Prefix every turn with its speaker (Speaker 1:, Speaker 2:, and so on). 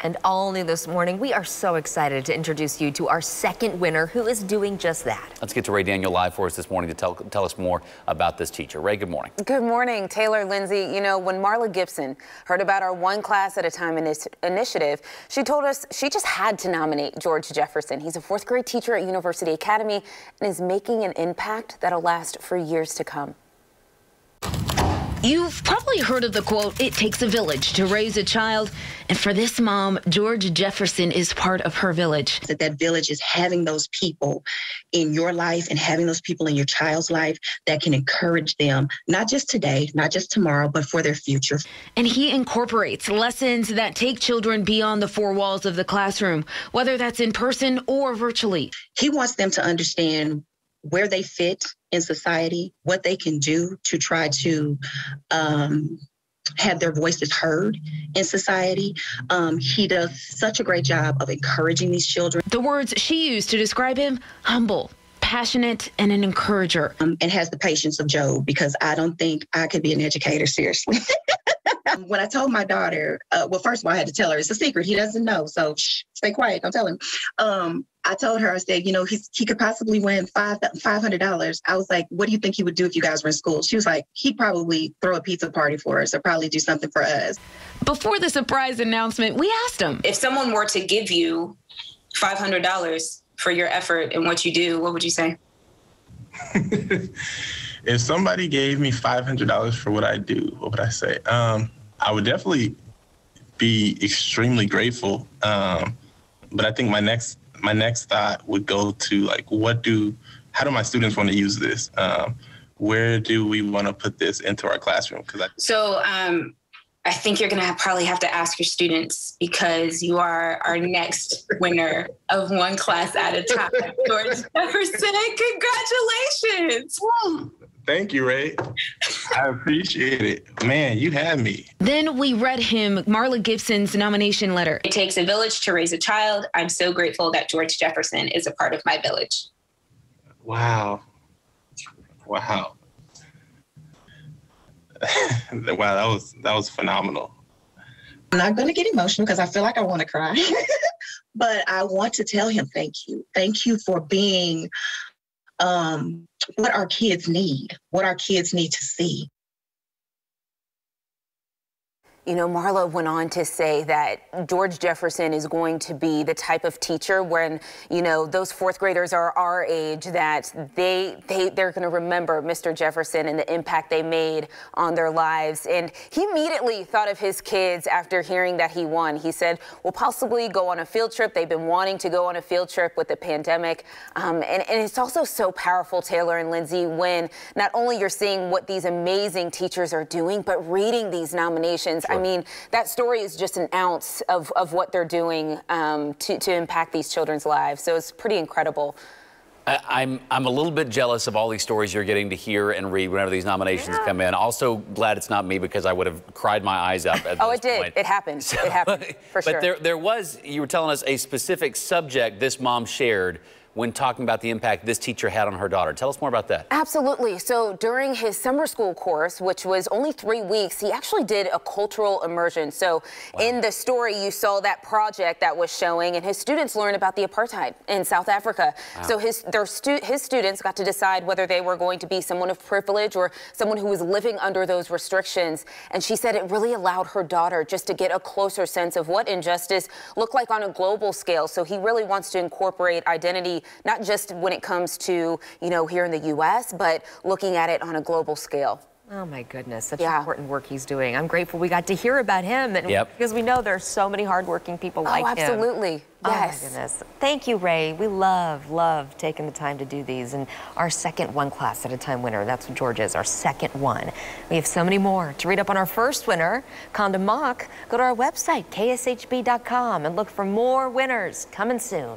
Speaker 1: And all new this morning, we are so excited to introduce you to our second winner who is doing just that.
Speaker 2: Let's get to Ray Daniel live for us this morning to tell us more about this teacher. Ray, good morning.
Speaker 3: Good morning, Taylor, Lindsay. You know, when Marla Gibson heard about our One Class at a Time initiative, she told us she just had to nominate George Jefferson. He's a fourth grade teacher at University Academy and is making an impact that'll last for years to come.
Speaker 4: You've probably heard of the quote, "It takes a village to raise a child." And for this mom, George Jefferson is part of her village.
Speaker 5: That village is having those people in your life and having those people in your child's life that can encourage them, not just today, not just tomorrow, but for their future.
Speaker 4: And he incorporates lessons that take children beyond the four walls of the classroom, whether that's in person or virtually.
Speaker 5: He wants them to understand where they fit in society, what they can do to try to have their voices heard in society. He does such a great job of encouraging these children.
Speaker 4: The words she used to describe him: humble, passionate, and an encourager.
Speaker 5: And has the patience of Job, because I don't think I could be an educator, seriously. When I told my daughter, well, first of all, I had to tell her it's a secret. He doesn't know, so shh, stay quiet, don't tell him. I told her, I said, you know, he could possibly win $500. I was like, what do you think he would do if you guys were in school? She was like, he'd probably throw a pizza party for us or probably do something for us.
Speaker 4: Before the surprise announcement, we asked him,
Speaker 6: if someone were to give you $500 for your effort and what you do, what would you say?
Speaker 7: If somebody gave me $500 for what I do, what would I say? I would definitely be extremely grateful. But I think my next thought would go to, like, how do my students want to use this? Where do we want to put this into our classroom?
Speaker 6: I think you're going to probably have to ask your students, because you are our next winner of One Class at a Time. George Jefferson, congratulations.
Speaker 7: Thank you, Ray. I appreciate it. Man, you had me.
Speaker 4: Then we read him Marla Gibson's nomination letter.
Speaker 6: It takes a village to raise a child. I'm so grateful that George Jefferson is a part of my village.
Speaker 7: Wow. Wow. Wow, that was phenomenal.
Speaker 5: I'm not going to get emotional because I feel like I want to cry. But I want to tell him thank you. Thank you for being what our kids need to see.
Speaker 3: You know, Marla went on to say that George Jefferson is going to be the type of teacher when, you know, those fourth graders are our age, that they're going to remember Mr. Jefferson and the impact they made on their lives. And he immediately thought of his kids after hearing that he won. He said, we'll possibly go on a field trip. They've been wanting to go on a field trip with the pandemic. And it's also so powerful, Taylor and Lindsay, when not only you're seeing what these amazing teachers are doing, but reading these nominations. Sure. I mean, that story is just an ounce of what they're doing to impact these children's lives. So it's pretty incredible.
Speaker 2: I'm a little bit jealous of all these stories you're getting to hear and read whenever these nominations come in. Also glad it's not me, because I would have cried my eyes up at
Speaker 3: Oh,
Speaker 2: this
Speaker 3: it did.
Speaker 2: point.
Speaker 3: It happened. So, it happened, for sure.
Speaker 2: But there was, you were telling us, a specific subject this mom shared when talking about the impact this teacher had on her daughter. Tell us more about that.
Speaker 3: Absolutely. So during his summer school course, which was only 3 weeks, he actually did a cultural immersion. So in the story, you saw that project that was showing, and his students learned about the apartheid in South Africa. Wow. So his students got to decide whether they were going to be someone of privilege or someone who was living under those restrictions. And she said it really allowed her daughter just to get a closer sense of what injustice looked like on a global scale. So he really wants to incorporate identity, not just when it comes to, you know, here in the U.S., but looking at it on a global scale.
Speaker 1: Oh, my goodness. Such important work he's doing. I'm grateful we got to hear about him. And because we know there's so many hardworking people like him.
Speaker 3: Absolutely. Yes.
Speaker 1: Oh, my goodness. Thank you, Ray. We love taking the time to do these. And our second One Class at a Time winner, that's what George is, our second one. We have so many more. To read up on our first winner, Condom Mock, go to our website, kshb.com, and look for more winners coming soon.